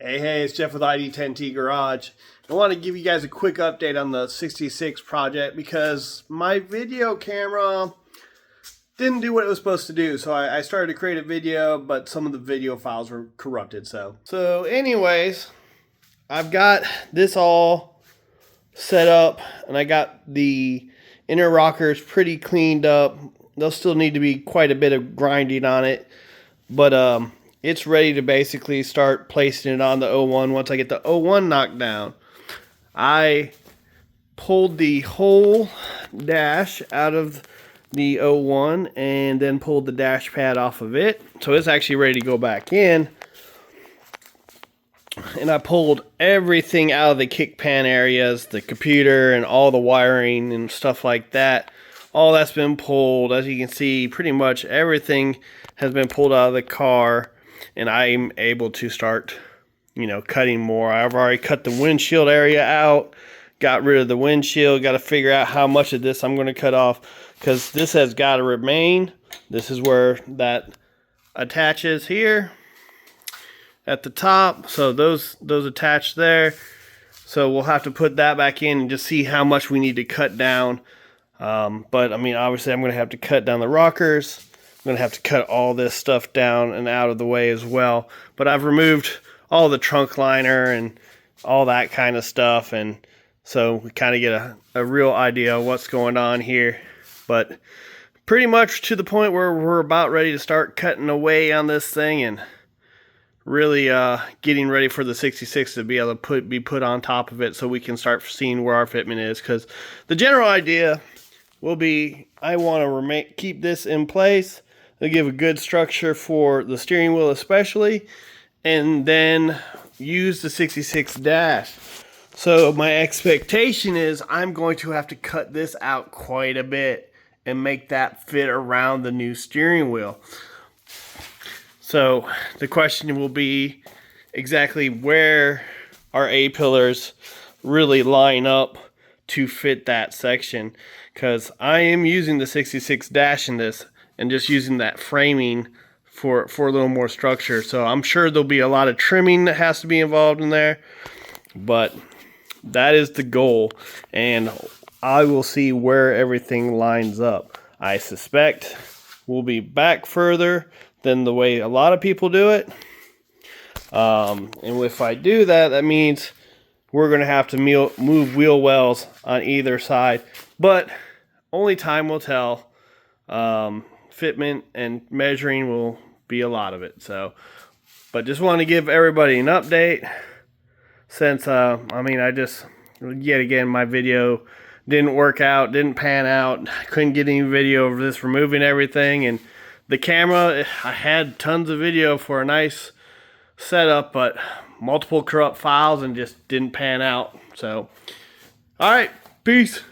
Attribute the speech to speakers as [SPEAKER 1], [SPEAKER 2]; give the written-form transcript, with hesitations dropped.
[SPEAKER 1] Hey, it's Jeff with ID10T Garage. I want to give you guys a quick update on the 66 project because my video camera didn't do what it was supposed to do. So I started to create a video, but some of the video files were corrupted. So anyways, I've got this all set up and I got the inner rockers pretty cleaned up. There'll still need to be quite a bit of grinding on it, but it's ready to basically start placing it on the 01 once I get the 01 knocked down. I pulled the whole dash out of the 01 and then pulled the dash pad off of it. So it's actually ready to go back in. And I pulled everything out of the kick pan areas, the computer and all the wiring and stuff like that. All that's been pulled. As you can see, pretty much everything has been pulled out of the car. And I'm able to start, cutting more. I've already cut the windshield area out, got rid of the windshield, got to figure out how much of this I'm going to cut off because this has got to remain. This is where that attaches here at the top. So those attach there. So we'll have to put that back in and just see how much we need to cut down. But I mean, obviously I'm going to have to cut down the rockers. I'm going to have to cut all this stuff down and out of the way as well. But I've removed all the trunk liner and all that kind of stuff. And so we kind of get a real idea of what's going on here. But pretty much to the point where we're about ready to start cutting away on this thing and really getting ready for the 66 to be able to be put on top of it so we can start seeing where our fitment is. Because the general idea will be I want to keep this in place. They'll give a good structure for the steering wheel especially, and then use the 66 dash. So my expectation is I'm going to have to cut this out quite a bit and make that fit around the new steering wheel. So the question will be exactly where our A-pillars really line up to fit that section, because I am using the 66 dash in this and just using that framing for a little more structure. So I'm sure there'll be a lot of trimming that has to be involved in there, but that is the goal, and I will see where everything lines up. I suspect we'll be back further than the way a lot of people do it, and if I do that, that means we're going to have to move wheel wells on either side, but only time will tell. Fitment and measuring will be a lot of it. So, but just want to give everybody an update since, yet again, my video didn't work out, didn't pan out. I couldn't get any video of this removing everything. And the camera, I had tons of video for a nice setup, but multiple corrupt files and just didn't pan out. So, all right, peace.